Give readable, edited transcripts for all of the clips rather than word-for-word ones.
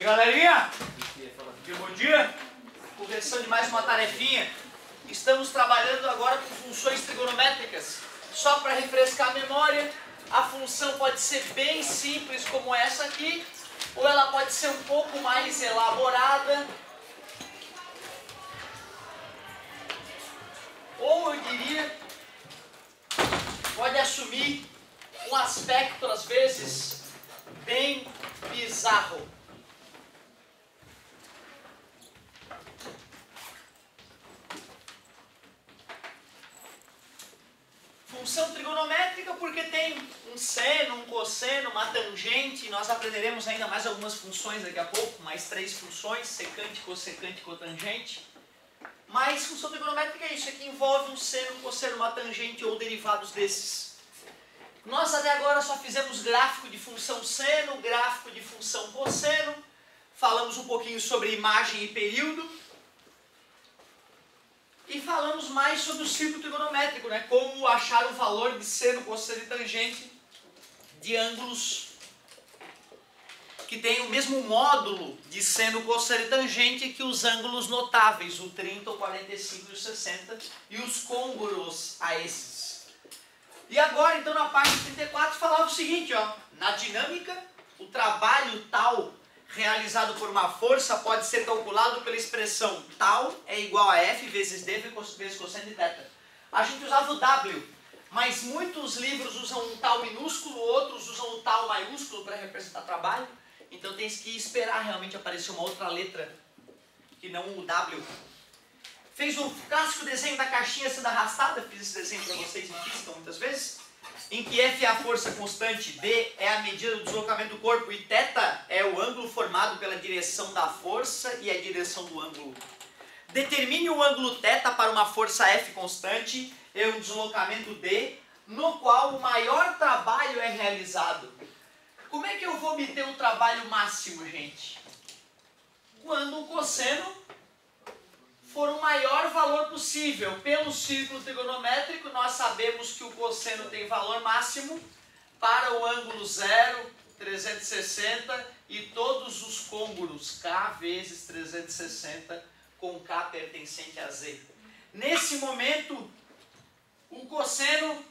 Galerinha, bom dia. Começando de mais uma tarefinha. Estamos trabalhando agora com funções trigonométricas. Só para refrescar a memória, a função pode ser bem simples como essa aqui, ou ela pode ser um pouco mais elaborada, ou eu diria, pode assumir um aspecto às vezes bem bizarro. Função trigonométrica porque tem um seno, um cosseno, uma tangente. Nós aprenderemos ainda mais algumas funções daqui a pouco, mais 3 funções, secante, cossecante e cotangente. Mas função trigonométrica é isso, é que envolve um seno, um cosseno, uma tangente ou derivados desses. Nós até agora só fizemos gráfico de função seno, gráfico de função cosseno, falamos um pouquinho sobre imagem e período, e falamos mais sobre o círculo trigonométrico, né? Como achar o valor de seno, cosseno e tangente de ângulos que têm o mesmo módulo de seno, cosseno e tangente que os ângulos notáveis, o 30, o 45 e o 60, e os côngruos a esses. E agora, então, na página 34, falava o seguinte, ó, na dinâmica, o trabalho tal realizado por uma força pode ser calculado pela expressão tal é igual a F vezes D vezes cosseno de θ. A gente usava o W, mas muitos livros usam um tal minúsculo, outros usam o tal maiúsculo para representar trabalho. Então tem que esperar realmente aparecer uma outra letra que não o W. Fez o clássico desenho da caixinha sendo arrastada, fiz esse desenho para vocês em física muitas vezes, em que F é a força constante, D é a medida do deslocamento do corpo e θ é o ângulo formado pela direção da força e a direção do ângulo. Determine o ângulo θ para uma força F constante e um deslocamento D, no qual o maior trabalho é realizado. Como é que eu vou obter o trabalho máximo, gente? Quando o cosseno for o maior valor possível. Pelo círculo trigonométrico, nós sabemos que o cosseno tem valor máximo para o ângulo 0, 360 e todos os côngruos, K vezes 360, com K pertencente a Z. Nesse momento, o cosseno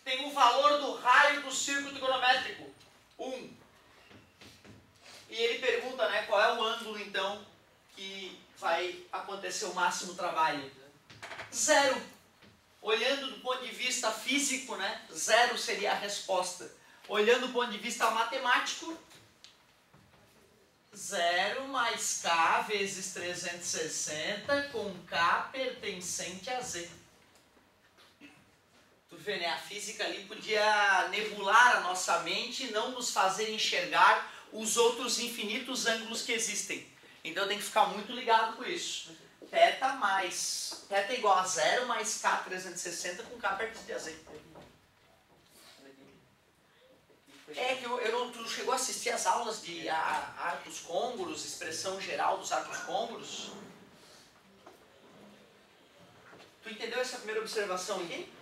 tem o valor do raio do círculo trigonométrico, 1. E ele pergunta, né, qual é o ângulo, então, que vai acontecer o máximo trabalho? 0. Olhando do ponto de vista físico, né, 0 seria a resposta. Olhando do ponto de vista matemático, 0 mais K vezes 360 com K pertencente a Z. Tu vê, né, a física ali podia nebular a nossa mente e não nos fazer enxergar os outros infinitos ângulos que existem. Então tem que ficar muito ligado com isso. θ é igual a 0 mais K 360 com K pertencente a Z. É que tu chegou a assistir as aulas de arcos côngruos, expressão geral dos arcos côngruos? Tu entendeu essa primeira observação aqui?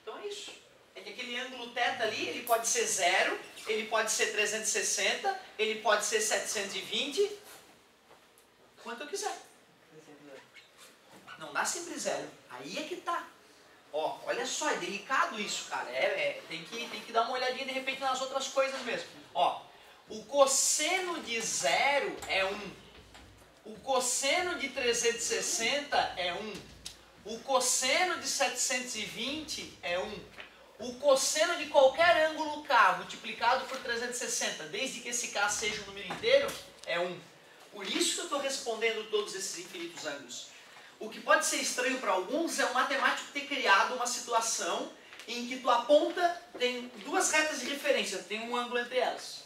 Então é isso. É que aquele ângulo θ ali, ele pode ser 0, ele pode ser 360, ele pode ser 720, quanto eu quiser. Não dá sempre 0. Aí é que tá. Ó, olha só, é delicado isso, cara. Tem que dar uma olhadinha de repente nas outras coisas mesmo. Ó, o cosseno de 0 é 1. O cosseno de 360 é 1. O cosseno de 720 é 1. O cosseno de qualquer ângulo K multiplicado por 360, desde que esse K seja um número inteiro, é 1. Por isso que eu estou respondendo todos esses infinitos ângulos. O que pode ser estranho para alguns é o matemático ter criado uma situação em que tu aponta, tem duas retas de referência, tem um ângulo entre elas.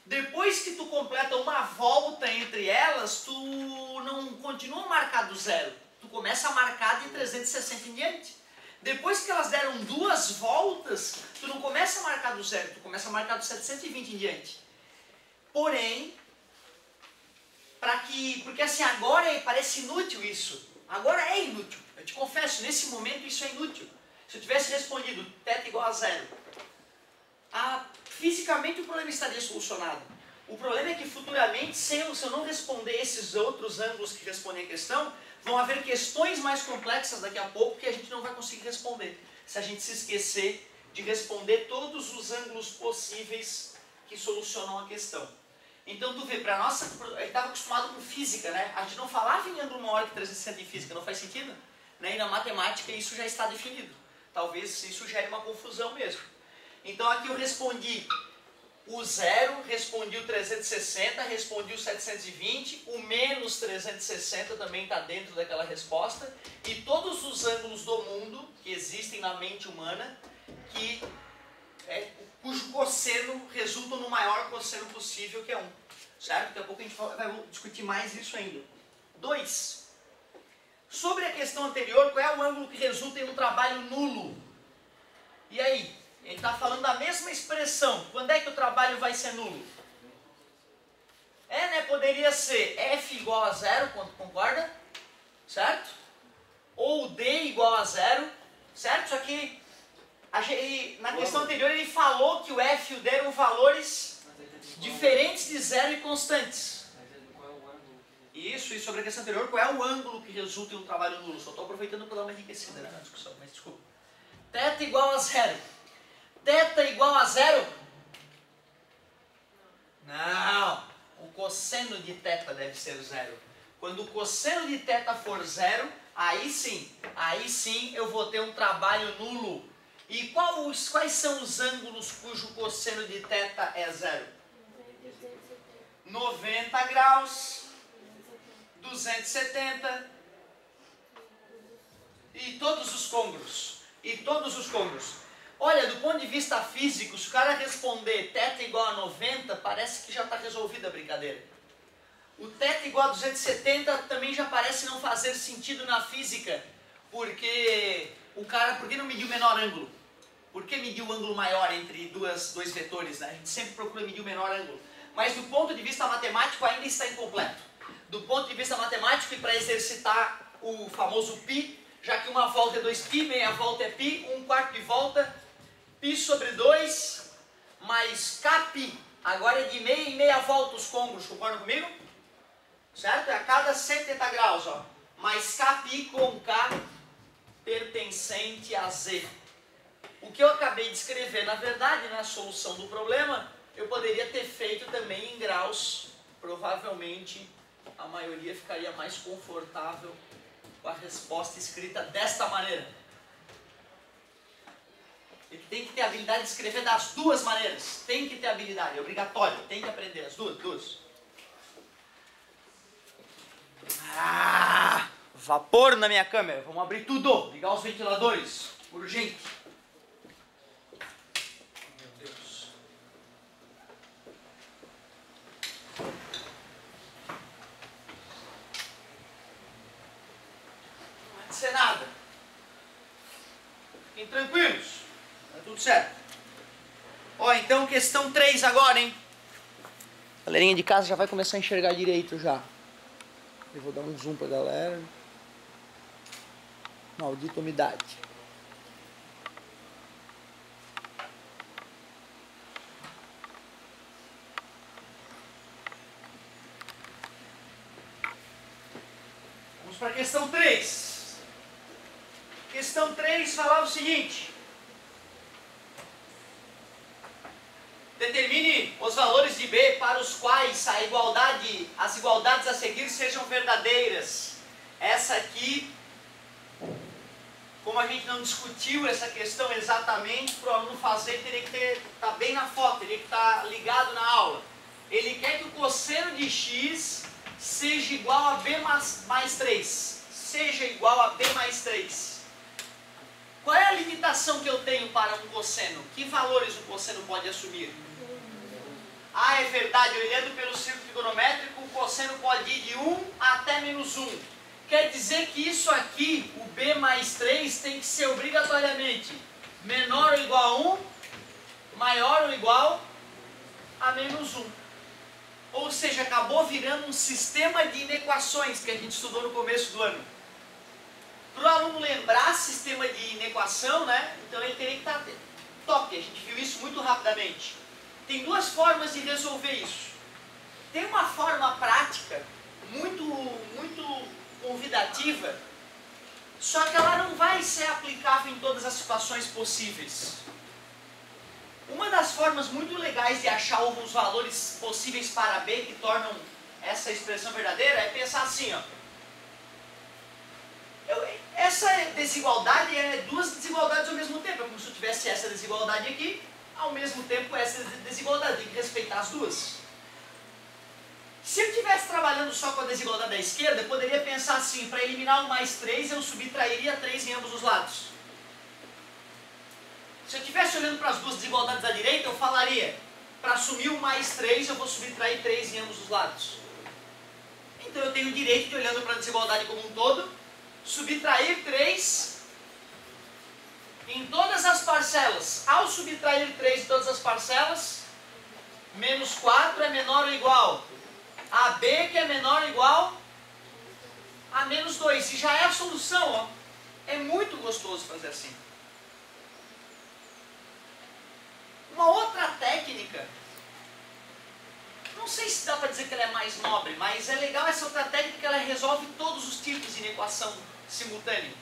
Depois que tu completa uma volta entre elas, tu não continua marcado 0. Tu começa a marcar de 360 em diante. Depois que elas deram 2 voltas, tu não começa a marcar do 0, tu começa a marcar do 720 em diante. Porém, porque assim, agora parece inútil isso. Agora é inútil. Eu te confesso, nesse momento isso é inútil. Se eu tivesse respondido θ igual a 0, fisicamente o problema estaria solucionado. O problema é que futuramente, se eu não responder esses outros ângulos que respondem a questão, vão haver questões mais complexas daqui a pouco que a gente não vai conseguir responder. Se a gente se esquecer de responder todos os ângulos possíveis que solucionam a questão. Então tu vê, para nossa, a gente estava acostumado com física, né? A gente não falava em ângulo maior que 360 em física, não faz sentido? Né? E na matemática isso já está definido. Talvez isso gere uma confusão mesmo. Então aqui eu respondi o 0, respondi o 360, respondi o 720, o menos 360 também está dentro daquela resposta, e todos os ângulos do mundo que existem na mente humana, cujo cosseno resulta no maior cosseno possível, que é 1. Certo? Daqui a pouco a gente vai discutir mais isso ainda. 2. Sobre a questão anterior, qual é o ângulo que resulta em um trabalho nulo? E aí? Ele está falando da mesma expressão. Quando é que o trabalho vai ser nulo? Né? Poderia ser F igual a 0, concorda? Certo? Ou D igual a 0. Certo? Só que na questão anterior ele falou que o F e o D eram valores diferentes de 0 e constantes. Isso, e sobre a questão anterior, qual é o ângulo que resulta em um trabalho nulo? Só estou aproveitando para dar uma enriquecida na discussão, mas desculpa. Θ igual a 0. Θ igual a 0? Não. O cosseno de θ deve ser 0. Quando o cosseno de θ for 0, aí sim eu vou ter um trabalho nulo. E quais são os ângulos cujo cosseno de θ é 0? 90 graus, 270 e todos os côngruos. Olha, do ponto de vista físico, se o cara responder θ igual a 90, parece que já está resolvida a brincadeira. O θ igual a 270 também já parece não fazer sentido na física, porque por que não mediu o menor ângulo? Por que medir o ângulo maior entre dois vetores? Né? A gente sempre procura medir o menor ângulo. Mas do ponto de vista matemático ainda está incompleto. Do ponto de vista matemático, e para exercitar o famoso π, já que uma volta é 2π, meia volta é π, 1/4 de volta, π sobre 2, mais kπ, agora é de meia e meia volta os côngruos, concordam comigo? Certo? É a cada 180 graus, ó. Mais kπ com k pertencente a z. O que eu acabei de escrever, na verdade, na solução do problema, eu poderia ter feito também em graus. Provavelmente a maioria ficaria mais confortável com a resposta escrita desta maneira. Ele tem que ter a habilidade de escrever das duas maneiras. Tem que ter habilidade, é obrigatório. Tem que aprender as duas. Vapor na minha câmera. Vamos abrir tudo. Ligar os ventiladores. Urgente. Meu Deus. Não vai ser nada. Fiquem tranquilos. Tá tudo certo. Ó, então questão 3 agora, hein? A galerinha de casa já vai começar a enxergar direito já. Eu vou dar um zoom pra galera. Maldita umidade. Vamos para a questão 3. Questão 3 falava o seguinte. Determine os valores de B para os quais as igualdades a seguir sejam verdadeiras. Essa aqui, como a gente não discutiu essa questão exatamente, para o aluno fazer, teria que estar bem na foto, teria que estar ligado na aula. Ele quer que o cosseno de x seja igual a b mais 3. Seja igual a b mais 3. Qual é a limitação que eu tenho para um cosseno? Que valores o cosseno pode assumir? Ah, é verdade, olhando pelo círculo trigonométrico, o cosseno pode ir de 1 até menos 1. Quer dizer que isso aqui, o b mais 3, tem que ser obrigatoriamente menor ou igual a 1, maior ou igual a menos 1. Ou seja, acabou virando um sistema de inequações que a gente estudou no começo do ano. Para o aluno lembrar sistema de inequação, né? Então ele teria que estar toque. A gente viu isso muito rapidamente. Tem duas formas de resolver isso. tem uma forma prática muito convidativa, só que ela não vai ser aplicável em todas as situações possíveis. Uma das formas muito legais de achar os valores possíveis para B que tornam essa expressão verdadeira é pensar assim, ó. Essa desigualdade é duas desigualdades ao mesmo tempo. É como se eu tivesse essa desigualdade aqui, ao mesmo tempo essa desigualdade. Tem que respeitar as duas. Se eu estivesse trabalhando só com a desigualdade da esquerda, eu poderia pensar assim, para eliminar o mais 3, eu subtrairia 3 em ambos os lados. Se eu estivesse olhando para as duas desigualdades da direita, eu falaria, para assumir o mais 3, eu vou subtrair 3 em ambos os lados. Então eu tenho o direito de, olhando para a desigualdade como um todo, subtrair 3 em todas as parcelas. Ao subtrair 3 em todas as parcelas, menos 4 é menor ou igual a B, que é menor ou igual a menos 2. E já é a solução, ó. É muito gostoso fazer assim. Uma outra técnica, não sei se dá para dizer que ela é mais nobre, mas é legal essa outra técnica que ela resolve todos os tipos de inequação simultânea.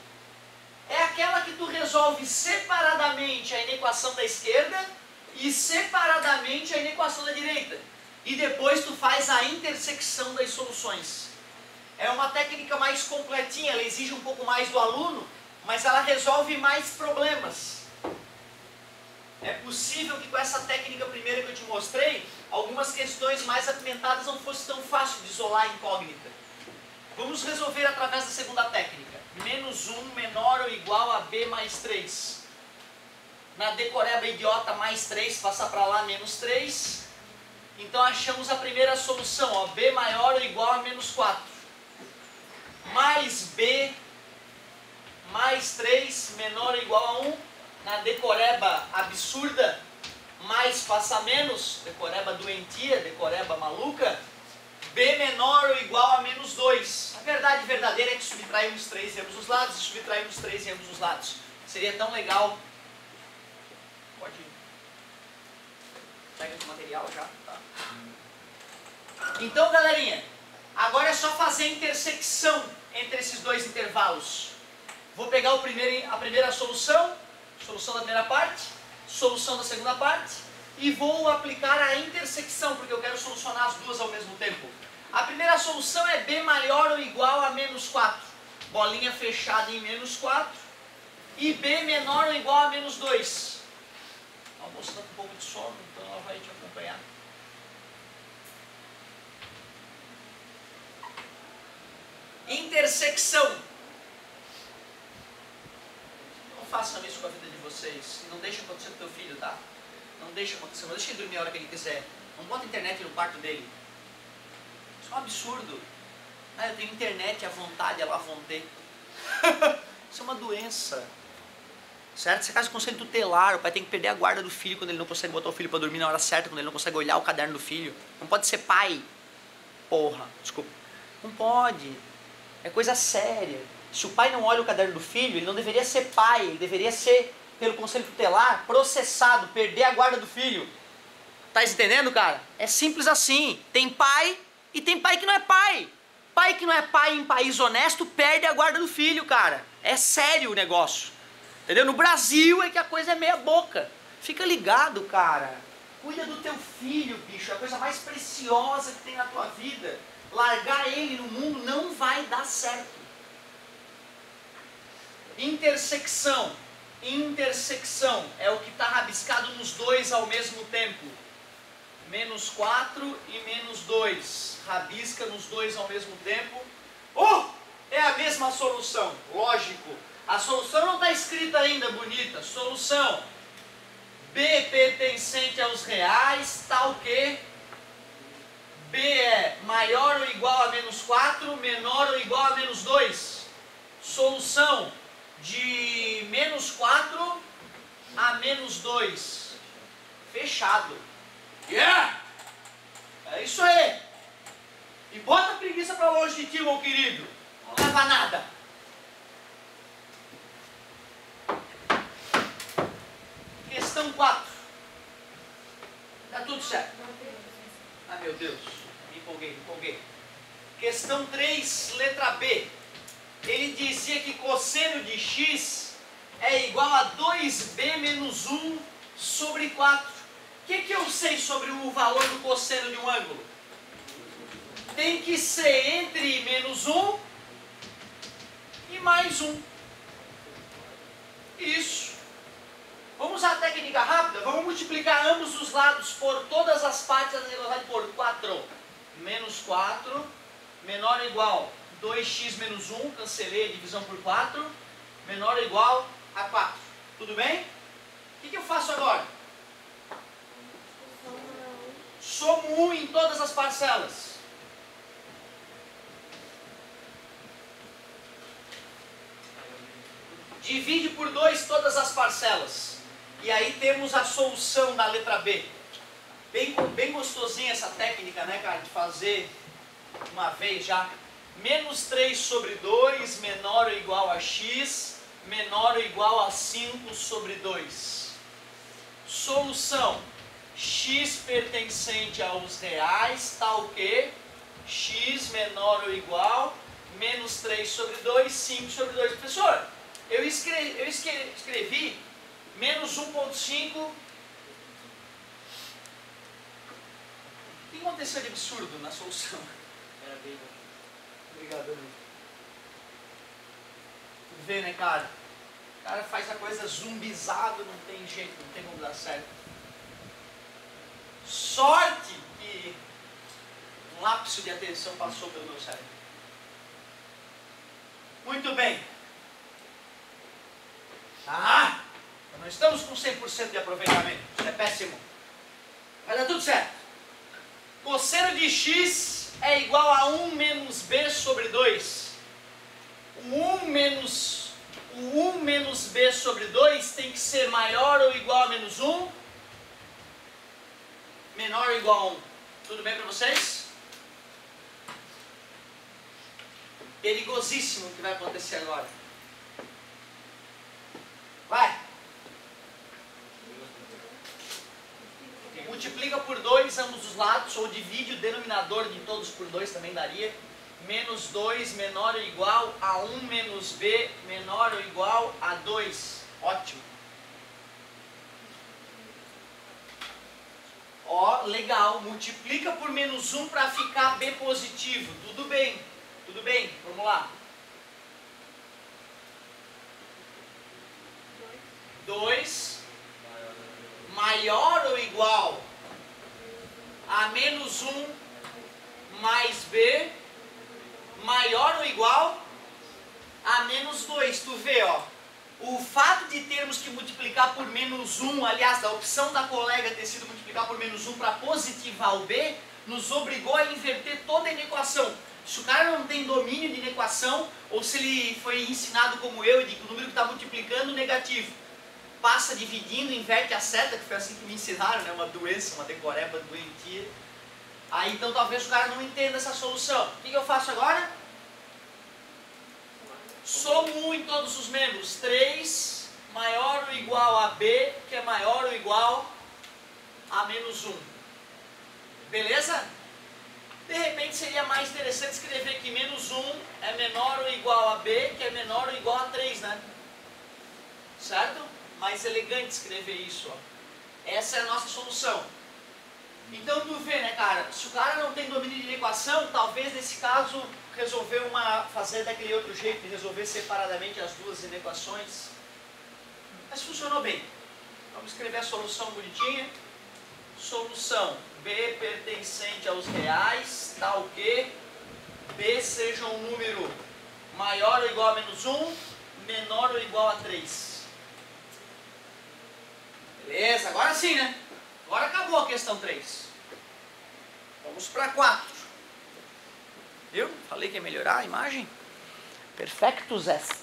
É aquela que tu resolve separadamente a inequação da esquerda e separadamente a inequação da direita. E depois tu faz a intersecção das soluções. É uma técnica mais completinha, ela exige um pouco mais do aluno, mas ela resolve mais problemas. É possível que com essa técnica primeira que eu te mostrei, algumas questões mais apimentadas não fosse tão fácil de isolar a incógnita. Vamos resolver através da segunda técnica. Menos 1 menor ou igual a B mais 3. Na decoreba idiota mais 3, passar para lá menos 3. Então achamos a primeira solução, ó, B maior ou igual a menos 4. Mais B mais 3 menor ou igual a 1. Na decoreba absurda, mais passa menos, decoreba doentia, decoreba maluca, B menor ou igual a menos 2. A verdade verdadeira é que subtraímos 3 em ambos os lados e subtraímos 3 em ambos os lados. Seria tão legal. Pode ir. Pega o material já. Tá. Então, galerinha, agora é só fazer a intersecção entre esses dois intervalos. Vou pegar a primeira solução da primeira parte, solução da segunda parte, e vou aplicar a intersecção, porque eu quero solucionar as duas ao mesmo tempo. A primeira solução é B maior ou igual a menos 4. Bolinha fechada em menos 4. E B menor ou igual a menos 2. A moça está com um pouco de sono, então ela vai te acompanhar. Intersecção. Não façam isso com a vida de vocês. Não deixem acontecer com o teu filho, tá? Não deixa acontecer. Não deixa ele dormir a hora que ele quiser. Não bota internet no quarto dele. Isso é um absurdo. Ah, eu tenho internet à vontade, à la vontade. Isso é uma doença. Certo? Você casa com conselho tutelar, o pai tem que perder a guarda do filho quando ele não consegue botar o filho para dormir na hora certa, quando ele não consegue olhar o caderno do filho. Não pode ser pai. Porra, desculpa. Não pode. É coisa séria. Se o pai não olha o caderno do filho, ele não deveria ser pai, ele deveria ser, pelo conselho tutelar, processado, perder a guarda do filho. Tá entendendo, cara? É simples assim. Tem pai e tem pai que não é pai. Pai que não é pai em país honesto perde a guarda do filho, cara. É sério o negócio. Entendeu? No Brasil é que a coisa é meia boca. Fica ligado, cara. Cuida do teu filho, bicho. É a coisa mais preciosa que tem na tua vida. Largar ele no mundo não vai dar certo. Intersecção. Intersecção é o que está rabiscado nos dois ao mesmo tempo. Menos 4 e menos 2. Rabisca nos dois ao mesmo tempo. É a mesma solução. Lógico. A solução não está escrita ainda, bonita. Solução. B pertencente aos reais, tal que B é maior ou igual a menos 4, menor ou igual a menos 2. Solução de menos 4 a menos 2. Fechado. Yeah! É isso aí. E bota a preguiça para longe de ti, meu querido. Não leva a nada. Questão 4. Tá tudo certo. Ah, meu Deus. Me empolguei. Questão 3, letra B. Ele dizia que cosseno de x é igual a 2b menos 1 sobre 4. O que eu sei sobre o valor do cosseno de um ângulo? Tem que ser entre menos 1 e mais 1. Isso. Vamos usar a técnica rápida? Vamos multiplicar ambos os lados por todas as partes da desigualdade por 4. Menos 4, menor ou igual 2x menos 1, cancelei a divisão por 4, menor ou igual a 4. Tudo bem? O que eu faço agora? Somo 1 em todas as parcelas. Divide por 2 todas as parcelas. E aí temos a solução da letra B. Bem gostosinha essa técnica, né, cara, de fazer uma vez já. Menos 3 sobre 2, menor ou igual a x, menor ou igual a 5 sobre 2. Solução. X pertencente aos reais, tal que x menor ou igual, menos 3 sobre 2, 5 sobre 2. Professor, eu escrevi menos 1,5. O que aconteceu de absurdo na solução? Era bem bom. Obrigado, amigo. Tu vê, né, cara? O cara faz a coisa zumbizado, não tem jeito, não tem como dar certo. Sorte que um lapso de atenção passou pelo meu cérebro. Muito bem. Não estamos com 100% de aproveitamento. Isso é péssimo. Vai dar tudo certo. Cosseno de x é igual a 1 menos b sobre 2. O 1 menos b sobre 2 tem que ser maior ou igual a menos 1. Menor ou igual a 1. Tudo bem para vocês? Perigosíssimo o que vai acontecer agora. Vai. Multiplica por 2 ambos os lados, ou divide o denominador de todos por 2 também daria. Menos 2 menor ou igual a 1 menos b menor ou igual a 2. Ótimo. Ó, legal. Multiplica por menos 1 para ficar b positivo. Tudo bem. Tudo bem. Vamos lá. 2 maior ou igual a menos 1 mais b maior ou igual a menos 2. Tu vê, ó, o fato de termos que multiplicar por menos 1, aliás, da opção da colega ter sido multiplicar por menos 1 para positivar o b, nos obrigou a inverter toda a inequação. Se o cara não tem domínio de inequação, ou se ele foi ensinado como eu, de que o número que está multiplicando negativo, passa dividindo, inverte a seta, que foi assim que me ensinaram, né? Uma doença, uma decoreba doentia. Aí então talvez o cara não entenda essa solução. O que eu faço agora? Somo 1 em todos os membros. 3 maior ou igual a b, que é maior ou igual a menos 1. Beleza? De repente seria mais interessante escrever que menos 1 é menor ou igual a b, que é menor ou igual a 3, né? Certo? Mais elegante escrever isso, ó. Essa é a nossa solução. Então tu vê, né, cara? Se o cara não tem domínio de equação, talvez nesse caso resolver fazer daquele outro jeito, resolver separadamente as duas inequações. Mas funcionou bem. Vamos escrever a solução bonitinha. Solução b pertencente aos reais, tal que b seja um número maior ou igual a menos 1, menor ou igual a 3. Beleza, agora sim, né? Agora acabou a questão 3. Vamos para 4. Viu? Falei que ia melhorar a imagem. Perfectus est.